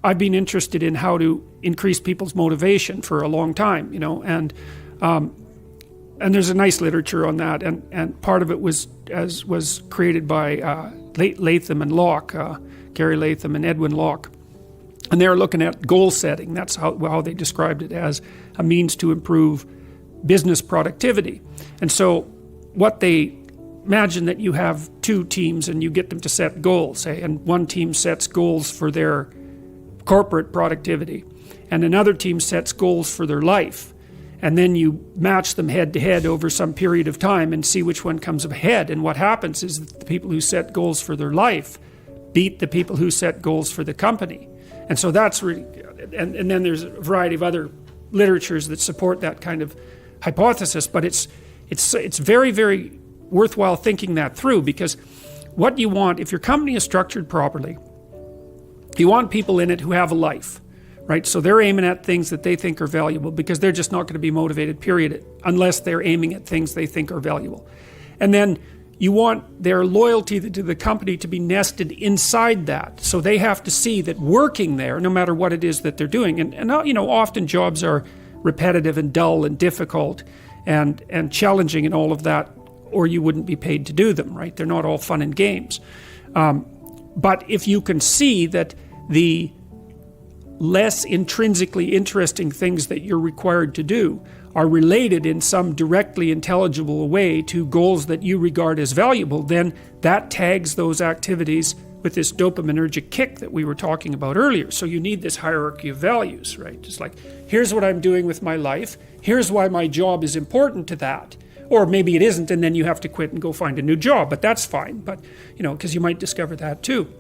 I've been interested in how to increase people's motivation for a long time, and there's a nice literature on that, and part of it was created by Latham and Locke, Gary Latham and Edwin Locke, and they're looking at goal setting. That's how they described it, as a means to improve business productivity. And so what they imagine that you have two teams and you get them to set goals, say, and one team sets goals for their corporate productivity and another team sets goals for their life, and then you match them head to head over some period of time and see which one comes ahead. And what happens is that the people who set goals for their life beat the people who set goals for the company. And so that's really, and then there's a variety of other literatures that support that kind of hypothesis, but it's very, very worthwhile thinking that through, because what you want, if your company is structured properly, you want people in it who have a life, right? So they're aiming at things that they think are valuable, because they're just not going to be motivated, period, unless they're aiming at things they think are valuable. And then you want their loyalty to the company to be nested inside that. So they have to see that working there, no matter what it is that they're doing, and often jobs are repetitive and dull and difficult and challenging and all of that, or you wouldn't be paid to do them, right? They're not all fun and games. But if you can see that the less intrinsically interesting things that you're required to do are related in some directly intelligible way to goals that you regard as valuable, then that tags those activities with this dopaminergic kick that we were talking about earlier. So you need this hierarchy of values, right? Just like, here's what I'm doing with my life, here's why my job is important to that. Or maybe it isn't, and then you have to quit and go find a new job, but that's fine. But, because you might discover that too.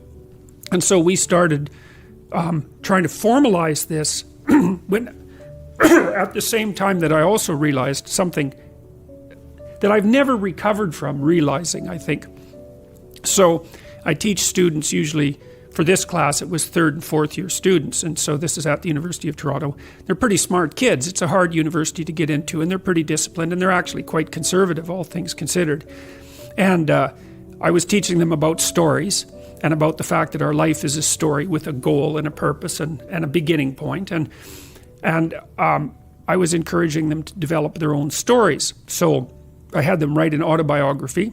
And so we started trying to formalize this when at the same time that I also realized something that I've never recovered from realizing, I think. So I teach students, usually for this class it was 3rd and 4th year students, and so this is at the University of Toronto. They're pretty smart kids. It's a hard university to get into, and they're pretty disciplined, and they're actually quite conservative, all things considered. And I was teaching them about stories and about the fact that our life is a story with a goal and a purpose and a beginning point. And I was encouraging them to develop their own stories. So I had them write an autobiography,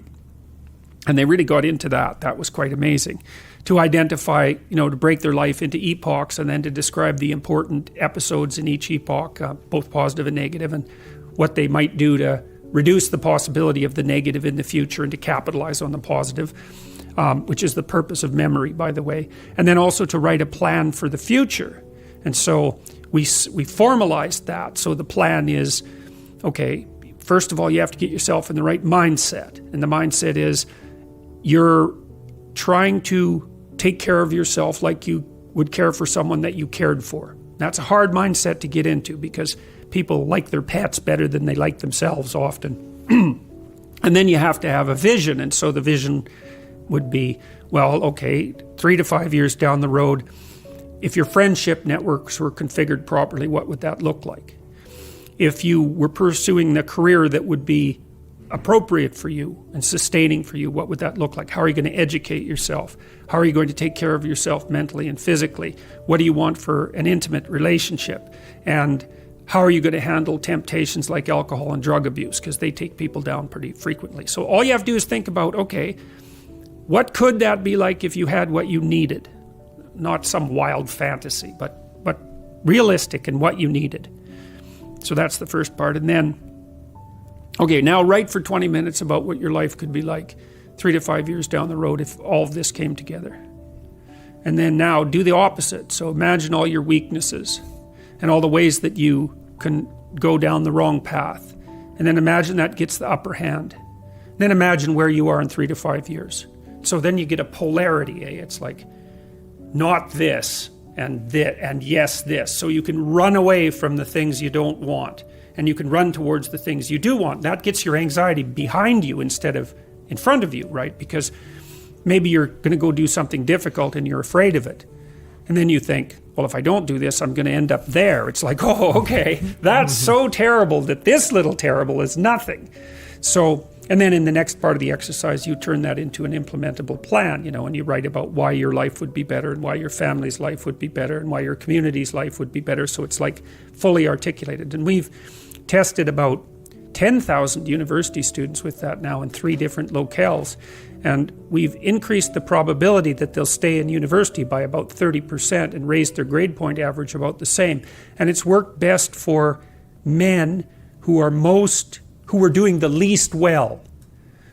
and they really got into that. That was quite amazing. To identify, to break their life into epochs, and then to describe the important episodes in each epoch, both positive and negative, and what they might do to reduce the possibility of the negative in the future and to capitalize on the positive, which is the purpose of memory, by the way. And then also to write a plan for the future. And so we formalized that. So the plan is, okay, first of all, you have to get yourself in the right mindset. And the mindset is you're trying to take care of yourself like you would care for someone that you cared for. That's a hard mindset to get into, because people like their pets better than they like themselves often. And then you have to have a vision. And so the vision would be, well, okay, 3 to 5 years down the road, if your friendship networks were configured properly, what would that look like? If you were pursuing the career that would be appropriate for you and sustaining for you, what would that look like? How are you going to educate yourself? How are you going to take care of yourself mentally and physically? What do you want for an intimate relationship? And how are you going to handle temptations like alcohol and drug abuse? Because they take people down pretty frequently. So all you have to do is think about, okay, what could that be like if you had what you needed? Not some wild fantasy, but realistic in what you needed. So that's the first part. And then, okay, now write for 20 minutes about what your life could be like 3 to 5 years down the road if all of this came together. And then now do the opposite. So imagine all your weaknesses and all the ways that you can go down the wrong path. And then imagine that gets the upper hand. Then imagine where you are in 3 to 5 years. So then you get a polarity, eh? It's like, not this and yes this. So you can run away from the things you don't want, and you can run towards the things you do want. That gets your anxiety behind you instead of in front of you, right? Because maybe you're going to go do something difficult and you're afraid of it. And then you think, well, if I don't do this, I'm going to end up there. It's like, oh, okay, that's so terrible that this little terrible is nothing. So And then in the next part of the exercise, you turn that into an implementable plan, and you write about why your life would be better and why your family's life would be better and why your community's life would be better. So it's like fully articulated. And we've tested about 10,000 university students with that now in 3 different locales. And we've increased the probability that they'll stay in university by about 30% and raised their grade point average about the same. And it's worked best for men who were doing the least well.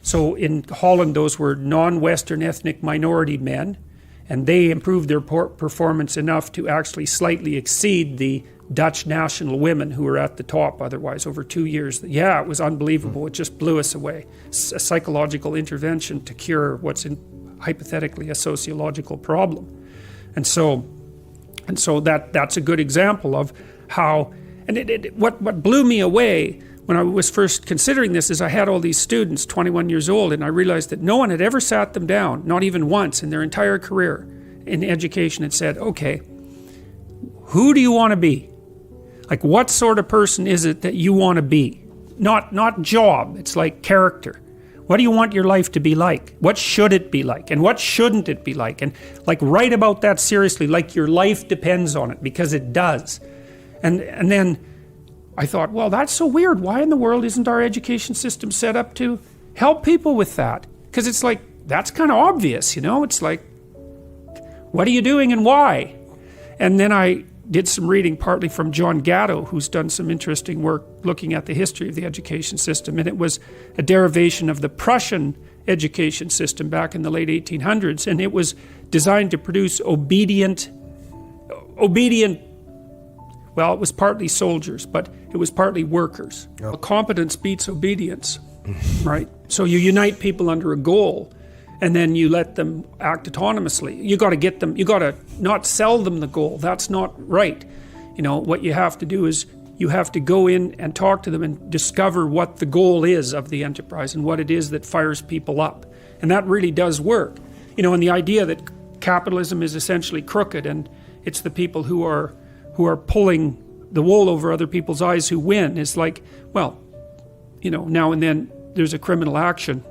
So in Holland, those were non-Western ethnic minority men, and they improved their performance enough to actually slightly exceed the Dutch national women who were at the top otherwise over 2 years. Yeah, it was unbelievable. It just blew us away. A psychological intervention to cure what's hypothetically a sociological problem. And so that's a good example of how, and what blew me away when I was first considering this is I had all these students, 21 years old, and I realized that no one had ever sat them down, not even once in their entire career in education, and said, okay, who do you want to be? Like, what sort of person is it that you want to be? Not job, it's like character. What do you want your life to be like? What should it be like? And what shouldn't it be like? And like, write about that seriously, like your life depends on it, because it does. And then I thought, well, that's so weird. Why in the world isn't our education system set up to help people with that? Because it's like, that's kind of obvious, It's like, what are you doing and why? And then I did some reading partly from John Gatto, who's done some interesting work looking at the history of the education system. And it was a derivation of the Prussian education system back in the late 1800s. And it was designed to produce obedient, well, it was partly soldiers, but it was partly workers. Yep. Competence beats obedience, right? So you unite people under a goal, and then you let them act autonomously. You got to get them, you got to not sell them the goal. That's not right. What you have to do is you have to go in and talk to them and discover what the goal is of the enterprise and what it is that fires people up. And that really does work. And the idea that capitalism is essentially crooked and it's the people who are pulling the wool over other people's eyes who win is like, well, now and then there's a criminal action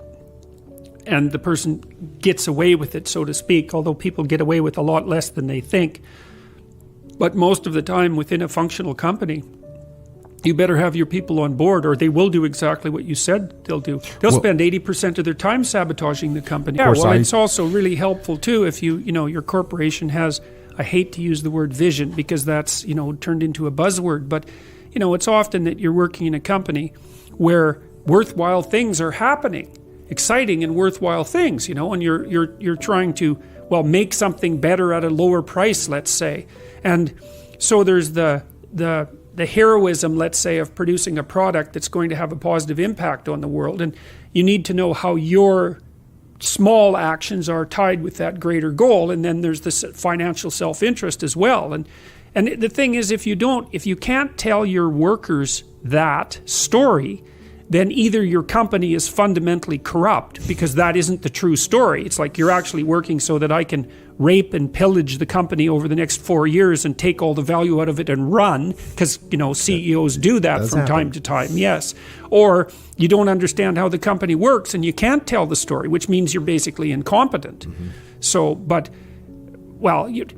and the person gets away with it, so to speak, although people get away with a lot less than they think. But most of the time within a functional company, you better have your people on board or they will do exactly what you said they'll do. They'll spend 80% of their time sabotaging the company. Yeah, well, it's also really helpful too if your corporation has, I hate to use the word vision because that's, turned into a buzzword, but, it's often that you're working in a company where worthwhile things are happening. Exciting and worthwhile things, and you're trying to, make something better at a lower price, let's say. And so there's the heroism, let's say, of producing a product that's going to have a positive impact on the world. And you need to know how your small actions are tied with that greater goal. And then there's this financial self-interest as well. And the thing is, if you can't tell your workers that story, then either your company is fundamentally corrupt because that isn't the true story. It's like you're actually working so that I can rape and pillage the company over the next 4 years and take all the value out of it and run, because CEOs do that from time to time, yes. Or you don't understand how the company works and you can't tell the story, which means you're basically incompetent. Mm-hmm. So, but,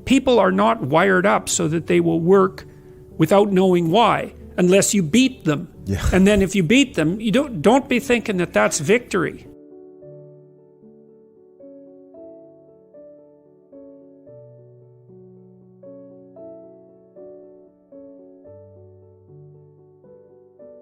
people are not wired up so that they will work without knowing why, unless you beat them. Yeah. And then if you beat them, you don't be thinking that that's victory.